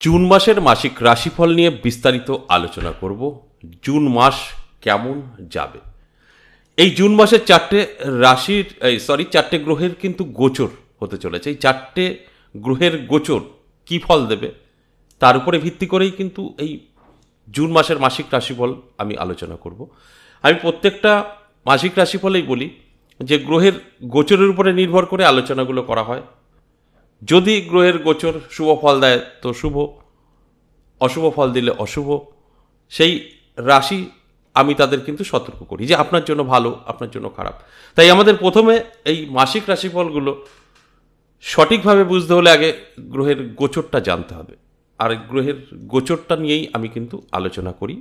June মাসের মাসিক রাশিফল নিয়ে বিস্তারিত আলোচনা করব। জুন মাস কেমন যাবে। এই জুন মাসের চারটে গ্রহের কিন্তু গোচর হতে চলেছে। এই চারটে গ্রহের গোচর কি ফল দেবে তার উপরে ভিত্তি করেই কিন্তু এই জুন মাসের মাসিক রাশিফল আমি আলোচনা করব। আমি প্রত্যেকটা মাসিক রাশিফলেই বলি যে গ্রহের গোচরের উপরে নির্ভর করে আলোচনাগুলো করা হয়। যদি গ্রহের গোচর শুভ ফল দেয় তো শুভ, অশুভ ফল দিলে অশুভ। সেই রাশি আমি তাদের কিন্তু সতর্ক করি যে আপনার জন্য ভালো, আপনার জন্য খারাপ। তাই আমাদের প্রথমে এই মাসিক রাশিফলগুলো সঠিকভাবে বুঝতে হলে আগে গ্রহের গোচরটা জানতে হবে। আর গ্রহের গোচরটা নিয়েই আমি কিন্তু আলোচনা করি,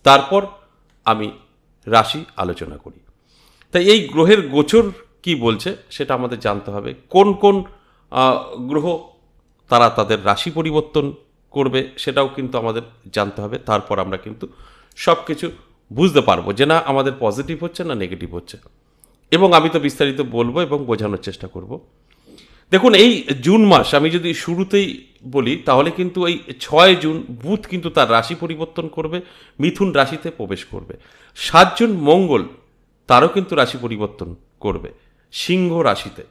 তারপর আমি রাশি আলোচনা করি। তাই এই গ্রহের গোচর কি বলছে সেটা আমাদের জানতে হবে। কোন কোন গ্রহ তারা তাদের রাশি পরিবর্তন করবে সেটাও কিন্তু আমাদের জানতে হবে। তারপর আমরা কিন্তু সব কিছু বুঝতে পারবো যে না আমাদের পজিটিভ হচ্ছে না নেগেটিভ হচ্ছে, এবং আমি তো বিস্তারিত বলবো এবং বোঝানোর চেষ্টা করব। দেখুন, এই জুন মাস আমি যদি শুরুতেই বলি তাহলে কিন্তু এই 6 জুন বুধ কিন্তু তার রাশি পরিবর্তন করবে, মিথুন রাশিতে প্রবেশ করবে। 7 জুন মঙ্গল তারও কিন্তু রাশি পরিবর্তন করবে সিংহ রাশিতে।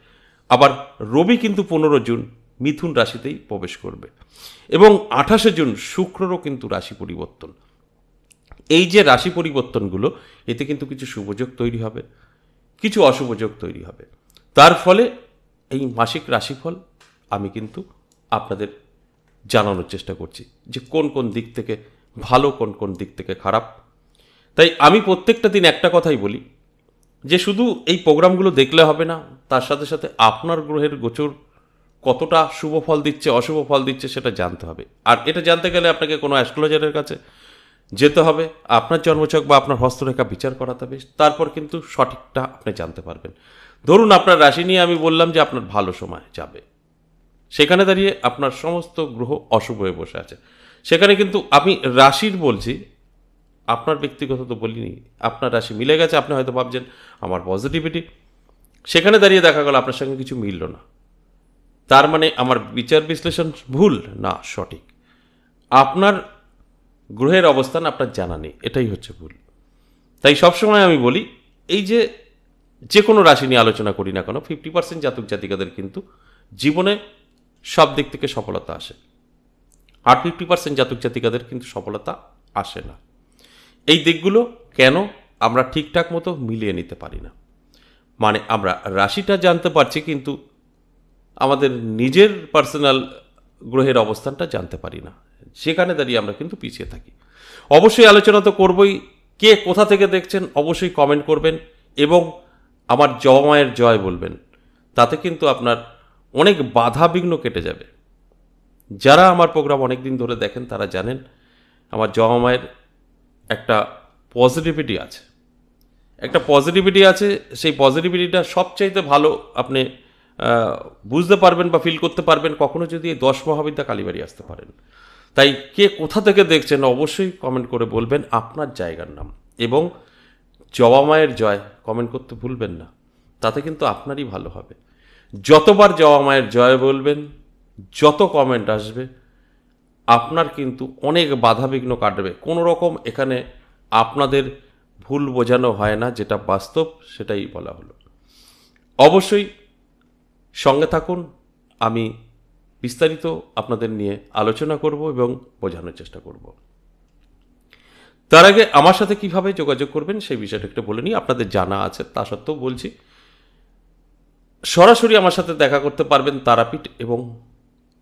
আবার রবি কিন্তু 15 জুন মিথুন রাশিতেই প্রবেশ করবে, এবং 28 জুন শুক্ররও কিন্তু রাশি পরিবর্তন। এই যে রাশি পরিবর্তনগুলো, এতে কিন্তু কিছু শুভযোগ তৈরি হবে, কিছু অশুভযোগ তৈরি হবে। তার ফলে এই মাসিক রাশিফল আমি কিন্তু আপনাদের জানানোর চেষ্টা করছি যে কোন কোন দিক থেকে ভালো, কোন কোন দিক থেকে খারাপ। তাই আমি প্রত্যেকটা দিন একটা কথাই বলি যে শুধু এই প্রোগ্রামগুলো দেখলে হবে না, তার সাথে সাথে আপনার গ্রহের গোচর কতটা শুভ ফল দিচ্ছে, অশুভ ফল দিচ্ছে সেটা জানতে হবে। আর এটা জানতে গেলে আপনাকে কোনো অ্যাস্ট্রোলজারের কাছে যেতে হবে, আপনার জন্মছক বা আপনার হস্তরেখা বিচার করাতে হবে, তারপর কিন্তু সঠিকটা আপনি জানতে পারবেন। ধরুন আপনার রাশি নিয়ে আমি বললাম যে আপনার ভালো সময় যাবে, সেখানে দাঁড়িয়ে আপনার সমস্ত গ্রহ অশুভ হয়ে বসে আছে। সেখানে কিন্তু আমি রাশির বলছি, আপনার ব্যক্তিগত তো বলিনি। আপনার রাশি মিলে গেছে, আপনি হয়তো ভাবছেন আমার পজিটিভিটি, সেখানে দাঁড়িয়ে দেখা গেল আপনার সঙ্গে কিছু মিলল না। তার মানে আমার বিচার বিশ্লেষণ ভুল না সঠিক, আপনার গ্রহের অবস্থান আপনার জানা নেই, এটাই হচ্ছে ভুল। তাই সবসময় আমি বলি এই যে কোনো রাশি নিয়ে আলোচনা করি না কেন, 50% জাতক জাতিকাদের কিন্তু জীবনে সব দিক থেকে সফলতা আসে, আর 50% জাতক জাতিকাদের কিন্তু সফলতা আসে না। এই দিকগুলো কেন আমরা ঠিকঠাক মতো মিলিয়ে নিতে পারি না, মানে আমরা রাশিটা জানতে পারছি কিন্তু আমাদের নিজের পার্সোনাল গ্রহের অবস্থানটা জানতে পারি না, সেখানে দাঁড়িয়ে আমরা কিন্তু পিছিয়ে থাকি। অবশ্যই আলোচনা তো করবই। কে কোথা থেকে দেখছেন অবশ্যই কমেন্ট করবেন, এবং আমার জবা মায়ের জয় বলবেন। তাতে কিন্তু আপনার অনেক বাধা বিঘ্ন কেটে যাবে। যারা আমার প্রোগ্রাম অনেক দিন ধরে দেখেন তারা জানেন আমার জবা মায়ের একটা পজিটিভিটি আছে, সেই পজিটিভিটিটা সবচাইতে ভালো আপনি বুঝতে পারবেন বা ফিল করতে পারবেন কখনো যদি এই 10 মহাবিদ্যা কালীবাড়ি আসতে পারেন। তাই কে কোথা থেকে দেখছেন অবশ্যই কমেন্ট করে বলবেন আপনার জায়গার নাম, এবং জবা মায়ের জয় কমেন্ট করতে ভুলবেন না, তাতে কিন্তু আপনারই ভালো হবে। যতবার জবা মায়ের জয় বলবেন, যত কমেন্ট আসবে, আপনার কিন্তু অনেক বাধাবিঘ্ন কাটবে। কোনো রকম এখানে আপনাদের ভুল বোঝানো হয় না, যেটা বাস্তব সেটাই বলা হলো। অবশ্যই সঙ্গে থাকুন, আমি বিস্তারিত আপনাদের নিয়ে আলোচনা করব এবং বোঝানোর চেষ্টা করব। তার আগে আমার সাথে কিভাবে যোগাযোগ করবেন সেই বিষয়টা একটু বলে নিই। আপনাদের জানা আছে, তা সত্ত্বেও বলছি। সরাসরি আমার সাথে দেখা করতে পারবেন তারাপীঠ এবং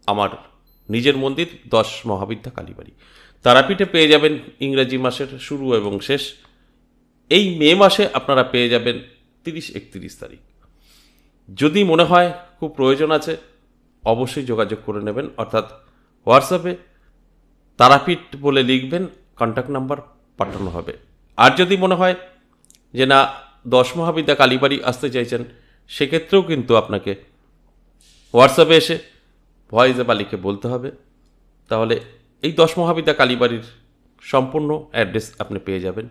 আমার নিজের মন্দির 10 মহাবিদ্যা কালীবাড়ি। তারাপীঠে পেয়ে যাবেন ইংরেজি মাসের শুরু এবং শেষ। এই মে মাসে আপনারা পেয়ে যাবেন 30-31 তারিখ। যদি মনে হয় খুব প্রয়োজন আছে অবশ্যই যোগাযোগ করে নেবেন, অর্থাৎ হোয়াটসঅ্যাপে তারাপীঠ বলে লিখবেন, কন্ট্যাক্ট নাম্বার পাঠানো হবে। আর যদি মনে হয় যে না 10 মহাবিদ্যা কালীবাড়ি আসতে চাইছেন, সেক্ষেত্রেও কিন্তু আপনাকে হোয়াটসঅ্যাপে এসে ভয়েসে বা লিখে বলতে হবে। তাহলে এই 10 মহাবিদ্যা কালীবাড়ির সম্পূর্ণ অ্যাড্রেস আপনি পেয়ে যাবেন।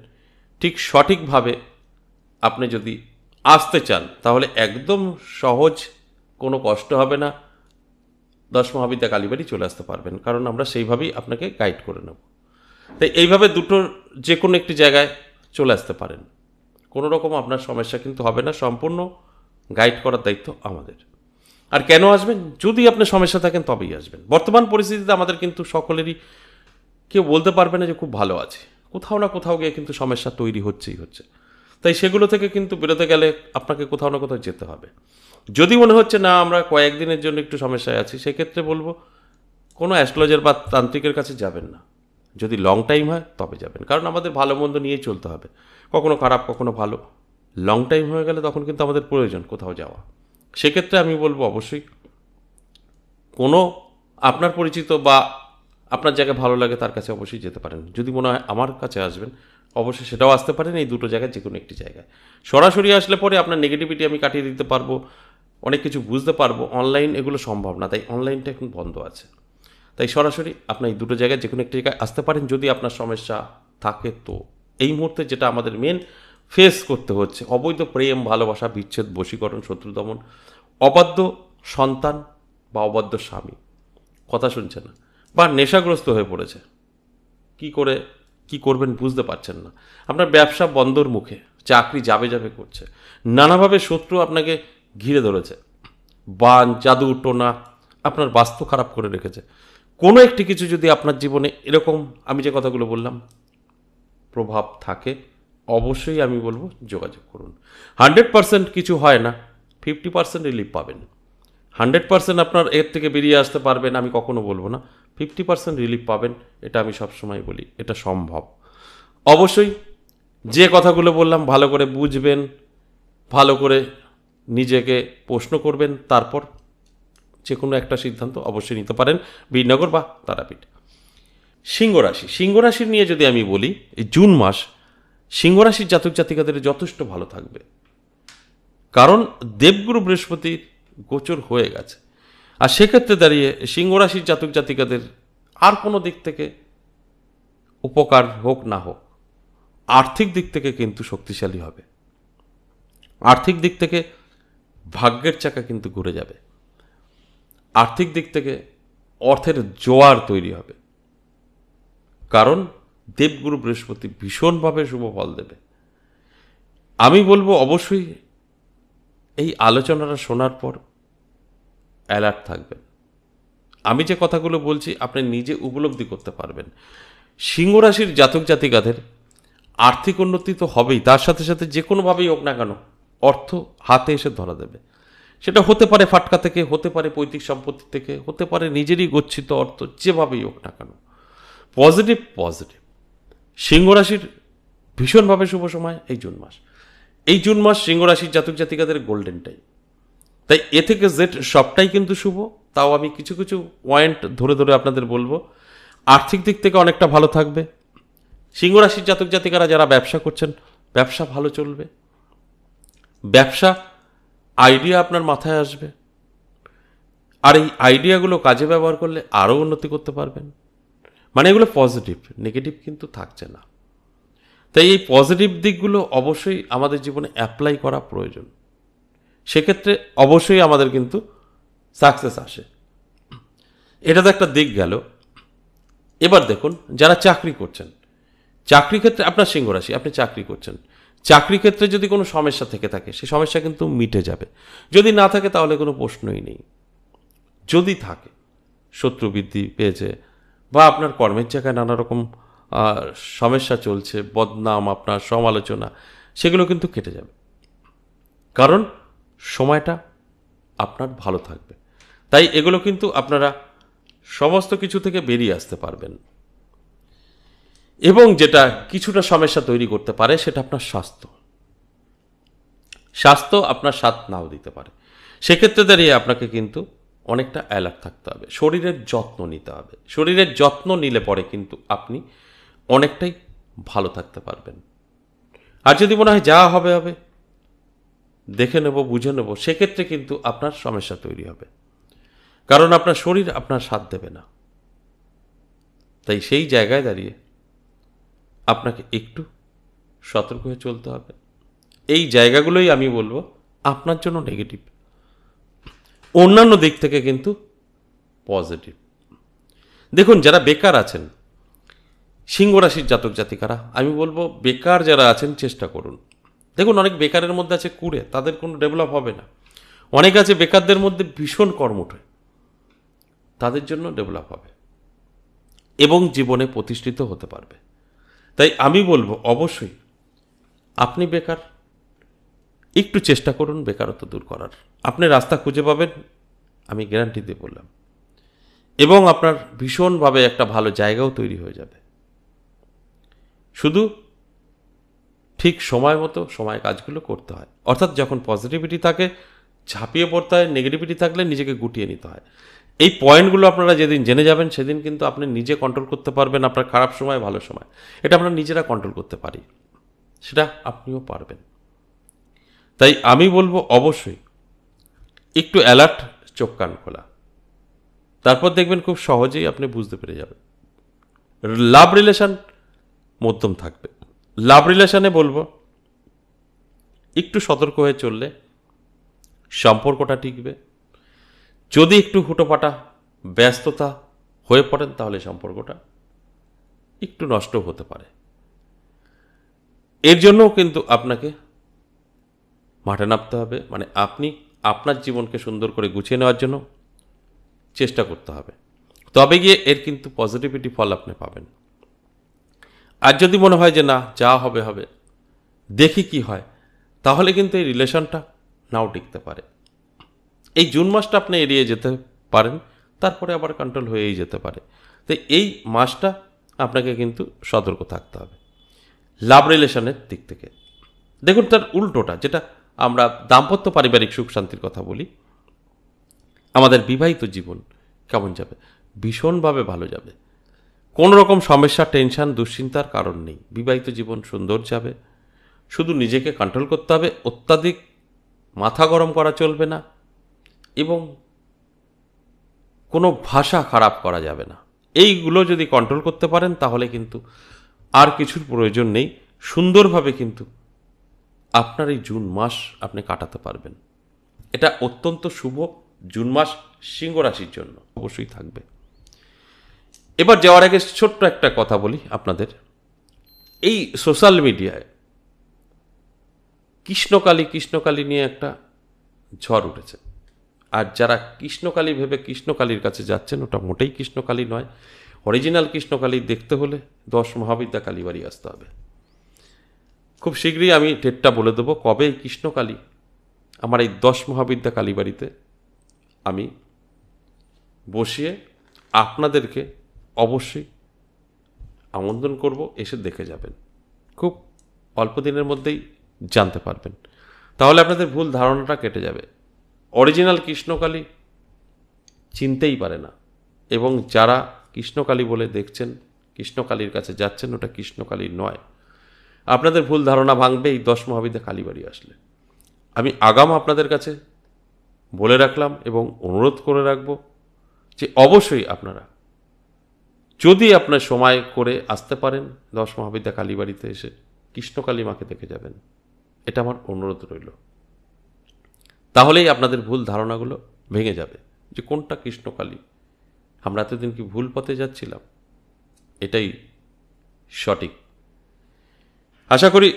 ঠিক সঠিকভাবে আপনি যদি আসতে চান তাহলে একদম সহজ, কোনো কষ্ট হবে না। 10 মহাবিদ্যা কালীবাড়ি চলে আসতে পারবেন, কারণ আমরা সেইভাবেই আপনাকে গাইড করে নেব। তাই এইভাবে দুটোর যে কোনো একটি জায়গায় চলে আসতে পারেন, কোনো রকম আপনার সমস্যা কিন্তু হবে না, সম্পূর্ণ গাইড করার দায়িত্ব আমাদের। আর কেন আসবেন? যদি আপনি সমস্যা থাকেন তবেই আসবেন। বর্তমান পরিস্থিতিতে আমাদের কিন্তু সকলেরই কেউ বলতে পারবে না যে খুব ভালো আছে, কোথাও না কোথাও গিয়ে কিন্তু সমস্যা তৈরি হচ্ছে। তাই সেগুলো থেকে কিন্তু বেরোতে গেলে আপনাকে কোথাও না কোথাও যেতে হবে। যদি মনে হচ্ছে না আমরা কয়েকদিনের জন্য একটু সমস্যায় আছি, সেক্ষেত্রে বলবো কোনো অ্যাস্ট্রোলজার বা তান্ত্রিকের কাছে যাবেন না। যদি লং টাইম হয় তবে যাবেন, কারণ আমাদের ভালো মন্দ নিয়েই চলতে হবে, কখনো খারাপ কখনো ভালো। লং টাইম হয়ে গেলে তখন কিন্তু আমাদের প্রয়োজন কোথাও যাওয়া। সেক্ষেত্রে আমি বলবো অবশ্যই কোনো আপনার পরিচিত বা আপনার জায়গায় ভালো লাগে তার কাছে অবশ্যই যেতে পারেন। যদি মনে হয় আমার কাছে আসবেন, অবশ্যই সেটাও আসতে পারেন। এই দুটো জায়গায় যে কোনো একটি জায়গায় সরাসরি আসলে পরে আপনার নেগেটিভিটি আমি কাটিয়ে দিতে পারবো, অনেক কিছু বুঝতে পারবো। অনলাইন এগুলো সম্ভব না, তাই অনলাইনটা এখন বন্ধ আছে। তাই সরাসরি আপনার এই দুটো জায়গায় যে কোনো একটি জায়গায় আসতে পারেন। যদি আপনার সমস্যা থাকে, তো এই মুহূর্তে যেটা আমাদের মেন ফেস করতে হচ্ছে, অবৈধ প্রেম, ভালোবাসা, বিচ্ছেদ, বশীকরণ, শত্রু দমন, অবাধ্য সন্তান বা অবাধ্য স্বামী কথা শুনছে না, বা নেশাগ্রস্ত হয়ে পড়েছে, কি করবেন বুঝতে পারছেন না, আপনার ব্যবসা বন্ধর মুখে, চাকরি যাবে করছে, নানাভাবে শত্রু আপনাকে ঘিরে ধরেছে, বান, জাদু, টোনা আপনার বাস্তু খারাপ করে রেখেছে, কোনো একটি কিছু যদি আপনার জীবনে এরকম আমি যে কথাগুলো বললাম প্রভাব থাকে, অবশ্যই আমি বলবো যোগাযোগ করুন। 100% কিছু হয় না, 50% রিলিফ পাবেন। 100% আপনার এর থেকে বেরিয়ে আসতে পারবেন আমি কখনো বলবো না, 50% রিলিফ পাবেন, এটা আমি সবসময় বলি, এটা সম্ভব। অবশ্যই যে কথাগুলো বললাম ভালো করে বুঝবেন, ভালো করে নিজেকে প্রশ্ন করবেন, তারপর যে কোনো একটা সিদ্ধান্ত অবশ্যই নিতে পারেন, বীরনগর বা তারাপীঠ। সিংহরাশি নিয়ে যদি আমি বলি, এই জুন মাস সিংহরাশির জাতক জাতিকাদের যথেষ্ট ভালো থাকবে, কারণ দেবগুরু বৃহস্পতির গোচর হয়ে গেছে। আর সেক্ষেত্রে দাঁড়িয়ে সিংহরাশির জাতক জাতিকাদের আর কোনো দিক থেকে উপকার হোক না হোক, আর্থিক দিক থেকে কিন্তু শক্তিশালী হবে। আর্থিক দিক থেকে ভাগ্যের চাকা কিন্তু ঘুরে যাবে। আর্থিক দিক থেকে অর্থের জোয়ার তৈরি হবে, কারণ দেবগুরু বৃহস্পতি ভীষণভাবে শুভ ফল দেবে। আমি বলবো অবশ্যই এই আলোচনাটা শোনার পর অ্যালার্ট থাকবেন। আমি যে কথাগুলো বলছি আপনি নিজে উপলব্ধি করতে পারবেন। সিংহরাশির জাতক জাতিকাদের আর্থিক উন্নতি তো হবেই, তার সাথে সাথে যে কোনোভাবেই হোক না কেন অর্থ হাতে এসে ধরা দেবে। সেটা হতে পারে ফাটকা থেকে, হতে পারে পৈতৃক সম্পত্তি থেকে, হতে পারে নিজেরই গচ্ছিত অর্থ, যেভাবেই হোক না কেন পজিটিভ। সিংহরাশির ভীষণভাবে শুভ সময় এই জুন মাস সিংহরাশির জাতক জাতিকাদের গোল্ডেন টাইম। তাই এ থেকে জেড সবটাই কিন্তু শুভ। তাও আমি কিছু পয়েন্ট ধরে আপনাদের বলবো। আর্থিক দিক থেকে অনেকটা ভালো থাকবে। সিংহরাশির জাতক জাতিকারা যারা ব্যবসা করছেন, ব্যবসা ভালো চলবে। ব্যবসা আইডিয়া আপনার মাথায় আসবে, আর এই আইডিয়াগুলো কাজে ব্যবহার করলে আরও উন্নতি করতে পারবেন। মানে এগুলো পজিটিভ, নেগেটিভ কিন্তু থাকছে না। তাই এই পজিটিভ দিকগুলো অবশ্যই আমাদের জীবনে অ্যাপ্লাই করা প্রয়োজন। সেক্ষেত্রে অবশ্যই আমাদের কিন্তু সাকসেস আসে। এটা তো একটা দিক গেল। এবার দেখুন, যারা চাকরি করছেন, চাকরি ক্ষেত্রে আপনার সিংহরাশি, আপনি চাকরি করছেন, চাকরি ক্ষেত্রে যদি কোনো সমস্যা থেকে থাকে সেই সমস্যা কিন্তু মিটে যাবে। যদি না থাকে তাহলে কোনো প্রশ্নই নেই। যদি থাকে, শত্রু বৃদ্ধি পেয়েছে বা আপনার কর্মের জায়গায় নানা রকম সমস্যা চলছে, বদনাম, আপনার সমালোচনা, সেগুলো কিন্তু কেটে যাবে, কারণ সময়টা আপনার ভালো থাকবে। তাই এগুলো কিন্তু আপনারা সমস্ত কিছু থেকে বেরিয়ে আসতে পারবেন। এবং যেটা কিছুটা সমস্যা তৈরি করতে পারে সেটা আপনার স্বাস্থ্য আপনার সাথ নাও দিতে পারে। সেক্ষেত্রে দাঁড়িয়ে আপনাকে কিন্তু অনেকটা অ্যালার্ট থাকতে হবে, শরীরের যত্ন নিতে হবে। শরীরের যত্ন নিলে পরে কিন্তু আপনি অনেকটাই ভালো থাকতে পারবেন। আর যদি মনে হয় যা হবে দেখে নেব, বুঝে নেব, সেক্ষেত্রে কিন্তু আপনার সমস্যা তৈরি হবে, কারণ আপনার শরীর আপনার সাথ দেবে না। তাই সেই জায়গায় দাঁড়িয়ে আপনাকে একটু সতর্ক হয়ে চলতে হবে। এই জায়গাগুলোই আমি বলবো আপনার জন্য নেগেটিভ। অন্যান্য দিক থেকে কিন্তু পজিটিভ। দেখুন, যারা বেকার আছেন, সিংহ রাশির জাতক জাতিকারা, আমি বলবো বেকার যারা আছেন চেষ্টা করুন। দেখুন, অনেক বেকারের মধ্যে আছে কুড়ে, তাদের কোনো ডেভেলপ হবে না। অনেক আছে বেকারদের মধ্যে ভীষণ কর্মঠ, তাদের জন্য ডেভেলপ হবে এবং জীবনে প্রতিষ্ঠিত হতে পারবে। তাই আমি বলবো অবশ্যই আপনি বেকার, একটু চেষ্টা করুন বেকারত্ব দূর করার। আপনি রাস্তা খুঁজে পাবেন, আমি গ্যারান্টি দিয়ে বললাম, এবং আপনার ভীষণভাবে একটা ভালো জায়গাও তৈরি হয়ে যাবে। শুধু ঠিক সময় মতো সময় কাজগুলো করতে হয়, অর্থাৎ যখন পজিটিভিটি থাকে ঝাঁপিয়ে পড়তে হয়, নেগেটিভিটি থাকলে নিজেকে গুটিয়ে নিতে হয়। এই পয়েন্টগুলো আপনারা যেদিন জেনে যাবেন সেদিন কিন্তু আপনি নিজে কন্ট্রোল করতে পারবেন আপনার খারাপ সময় ভালো সময়। এটা আমরা নিজেরা কন্ট্রোল করতে পারি, সেটা আপনিও পারবেন। তাই আমি বলবো অবশ্যই একটু অ্যালার্ট, চোখ কান খোলা, তারপর দেখবেন খুব সহজেই আপনি বুঝতে পেরে যাবেন। লাভ রিলেশন মধ্যম থাকবে। লাভ রিলেশনে বলবো একটু সতর্ক হয়ে চললে সম্পর্কটা টিকবে। যদি একটু হুটোপাটা ব্যস্ততা হয়ে পড়েন তাহলে সম্পর্কটা একটু নষ্ট হতে পারে। এর জন্যও কিন্তু আপনাকে মাঠে নামতে হবে, মানে আপনি আপনার জীবনকে সুন্দর করে গুছিয়ে নেওয়ার জন্য চেষ্টা করতে হবে, তবে গিয়ে এর কিন্তু পজিটিভিটি ফল আপনি পাবেন। আর যদি মনে হয় যে না যা হবে হবে, দেখি কি হয়, তাহলে কিন্তু এই রিলেশনটা নাও টিকতে পারে। এই জুন মাসটা আপনি এড়িয়ে যেতে পারেন, তারপরে আবার কন্ট্রোল হয়েই যেতে পারে। তো এই মাসটা আপনাকে কিন্তু সতর্ক থাকতে হবে লাভ রিলেশনের দিক থেকে। দেখুন, তার উল্টোটা, যেটা আমরা দাম্পত্য পারিবারিক সুখ শান্তির কথা বলি, আমাদের বিবাহিত জীবন কেমন যাবে? ভীষণভাবে ভালো যাবে। কোনো রকম সমস্যা, টেনশন, দুশ্চিন্তার কারণ নেই। বিবাহিত জীবন সুন্দর যাবে। শুধু নিজেকে কন্ট্রোল করতে হবে, অত্যাধিক মাথা গরম করা চলবে না, এবং কোনো ভাষা খারাপ করা যাবে না। এইগুলো যদি কন্ট্রোল করতে পারেন তাহলে কিন্তু আর কিছুর প্রয়োজন নেই। সুন্দরভাবে কিন্তু আপনার এই জুন মাস আপনি কাটাতে পারবেন। এটা অত্যন্ত শুভ জুন মাস সিংহ রাশির জন্য অবশ্যই থাকবে। এবার যাওয়ার আগে ছোট্ট একটা কথা বলি আপনাদের। এই সোশ্যাল মিডিয়ায় কৃষ্ণকালী নিয়ে একটা ঝড় উঠেছে। আর যারা কৃষ্ণকালী ভেবে কৃষ্ণকালীর কাছে যাচ্ছেন, ওটা মোটেই কৃষ্ণকালী নয়। অরিজিনাল কৃষ্ণকালী দেখতে হলে 10 মহাবিদ্যা কালীবাড়ি আসতে হবে। খুব শীঘ্রই আমি ডেটটা বলে দেবো কবে এই কৃষ্ণকালী আমার এই 10 মহাবিদ্যা কালীবাড়িতে আমি বসিয়ে আপনাদেরকে অবশ্যই আমন্ত্রণ করব, এসে দেখে যাবেন। খুব অল্প দিনের মধ্যেই জানতে পারবেন, তাহলে আপনাদের ভুল ধারণাটা কেটে যাবে। অরিজিনাল কৃষ্ণকালী চিনতেই পারে না, এবং যারা কৃষ্ণকালী বলে দেখছেন, কৃষ্ণকালীর কাছে যাচ্ছেন, ওটা কৃষ্ণকালী নয়। আপনাদের ভুল ধারণা ভাঙবে এই 10 মহাবিদ্যা কালীবাড়ি আসলে। আমি আগাম আপনাদের কাছে বলে রাখলাম এবং অনুরোধ করে রাখবো যে অবশ্যই আপনারা যদি আপনার সময় করে আসতে পারেন 10 মহাবিদ্যা কালীবাড়িতে এসে কৃষ্ণকালী মাকে দেখে যাবেন। এটা আমার অনুরোধ রইল। তাহলেই আপনাদের ভুল ধারণাগুলো ভেঙে যাবে যে কোনটা কৃষ্ণকালী, আমরা এতদিন কি ভুল পথে যাচ্ছিলাম। এটাই সঠিক। আশা করি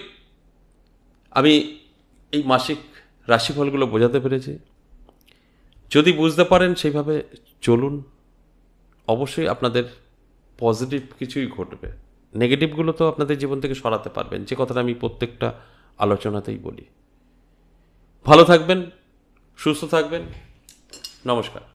আমি এই মাসিক রাশিফলগুলো বোঝাতে পেরেছি। যদি বুঝতে পারেন সেইভাবে চলুন, অবশ্যই আপনাদের পজিটিভ কিছুই ঘটবে। নেগেটিভগুলো তো আপনাদের জীবন থেকে সরাতে পারবেন, যে কথাটা আমি প্রত্যেকটা আলোচনাতেই বলি। ভালো থাকবেন, সুস্থ থাকবেন। নমস্কার।